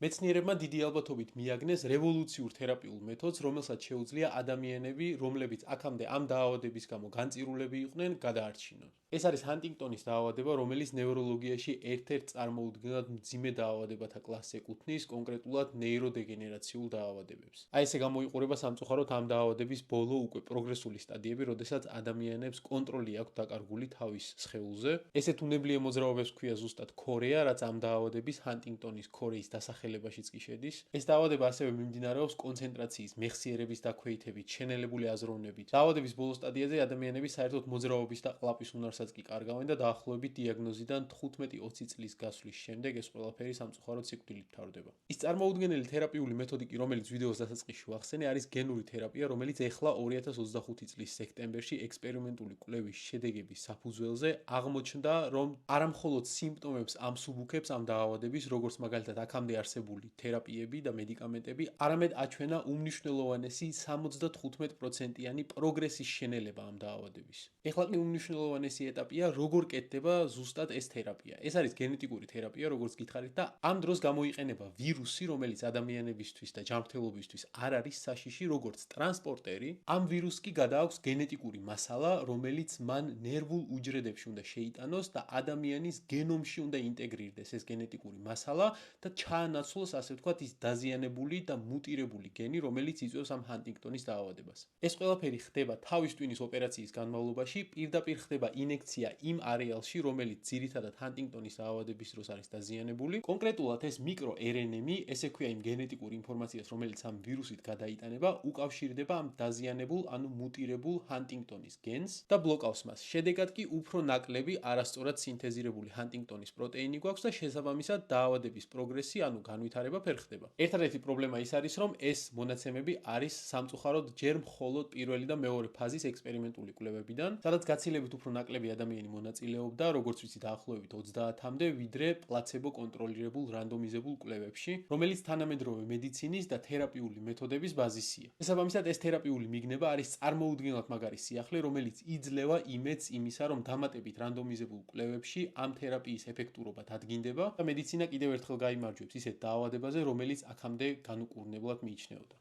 მეცნიერებმა დიდი ალბათობით მიაგნეს რევოლუციურ თერაპიულ მეთოდს, რომელსაც შეუძლია ადამიანები, რომლებიც აქამდე ამ დაავადების გამო განწირულები იყვნენ, გადაარჩინონ. ეს არის ჰანტინგტონის დაავადება, რომელიც ნევროლოგიაში ერთ-ერთ წარმოუდგენლად მძიმე დაავადებათა კლასს ეკუთვნის, კონკრეტულად ნეიროდეგენერაციულ დაავადებებს. აი ესე გამოიყურება სამწუხაროდ ამ დაავადების ბოლო უკვე პროგრესული სტადიები, როდესაც ადამიანებს კონტროლი აქვს დაკარგული თავის სხეულზე. ესეთ უნებლიე მოძრაობებს ქვია ზუსტად ქორეა, რაც ამ დაავადების ჰანტინგტონის ქორეის დასახელებაშიც კი შედის. ეს დაავადება ასევე მიმდინარეობს კონცენტრაციის მეხსიერების დაქვეითებით, შენელებული აზროვნებით. დაავადების ბოლო სტადიაზე ადამიანები საერთოდ მოძრაობის და ყლაპის უნარსაც კი კარგავენ და დაახლოებით დიაგნოზიდან 15-20 წლის გასვლის შემდეგ ეს ყველაფერი სამწუხაროდ სიკვდილით მთავრდება. ის წარმოუდგენელი თერაპიული მეთოდი კი, რომელიც ვიდეოს დასაწყისში ვახსენე, არის გენური თერაპია, რომელიც ეხლა 2025 წლის სექტემბერში ექსპერიმენტული კვლევის შედეგების საფუძველზე აღმოჩნდა, რომ არამხოლოდ სიმპტომებს ამსუბუქებს ამ დაავადების, როგორც მაგალითად აქამდე არსებული თერაპიები და მედიკამენტები, არამედ აჩვენა უმნიშვნელოვანესი 75%-იანი პროგრესის შენელება ამ დაავადების. ეხლა კი უმნიშვნელოვანესი ეტაპია, როგორ კეთდება ზუსტად ეს თერაპია. ეს არის გენეტიკური თერაპია, როგორც გითხარით და ამ დროს გამოიყენება ვირუსი, რომელიც ადამიანებისთვის და ჯანმრთელობისთვის არ არის საშიში, როგორც ტრანსპორტერი. ამ ვირუსს კი გადააქვს გენეტიკური მასალა, რომელიც მან ნერვულ უჯრედებში უნდა შეიტანოს და ადამიანის გენომში უნდა ინტეგრირდეს ეს გენეტიკური მასალა და ჩაანაცვლოს, ასე ვთქვათ, ის დაზიანებული და მუტირებული გენი, რომელიც იწვევს ამ ჰანტინგტონის დაავადებას. ეს ყველაფერი ხდება თავის ტვინის ოპერაციის განმავლობაში, პირდაპირ ხდება ინექცია იმ არეალში, რომელიც ძირითადად ჰანტინგტონის დაავადების დროს არის დაზიანებული. კონკრეტულად ეს მიკროRNA, ესე ქვია იმ გენეტიკურ ინფორმაციას, რომელიც ამ ვირუსით გადაიტანება, უკავშირდება ამ დაზიანებულ, ანუ მუტირებულ ჰანტინგტონის გენს და ბლოკავს მას. შედეგად კი უფრო ნაკლები არასწორად სინთეზირებული ჰანტინგტონის პროტეინი გვაქვს და შესაბამისად დაავადების პროგრესი, ანუ განვითარება ფერხდება. ერთადერთი პრობლემა ის არის, რომ ეს მონაცემები არის სამწუხაროდ ჯერ მხოლოდ პირველი და მეორე ფაზის ექსპერიმენტული კვლევებიდან, სადაც გაცილებით უფრო ნაკლები ადამიანი მონაწილეობდა, როგორც ვიცი, დაახლოებით 30-მდე, ვიდრე პლაცებო კონტროლირებულ რანდომიზებულ კვლევებში, რომელიც თანამედროვე მედიცინის და თერაპიული მეთოდების ბაზისია. შესაბამისად, ეს თერაპიული მიგნება არის წარმოუდგენლად მაგარი სიახლე, რომელიც იძლევა იმედს იმისა, რომ დამატებით რანდომიზებულ კვლევებში ამ თერაპიის ეფექტურობა დადგინდება და მედიცინა კიდევ ერთხელ გაიმარჯვებს ისეთ დაავადებაზე, რომელიც აქამდე განუკურნებლად მიიჩნეოდა.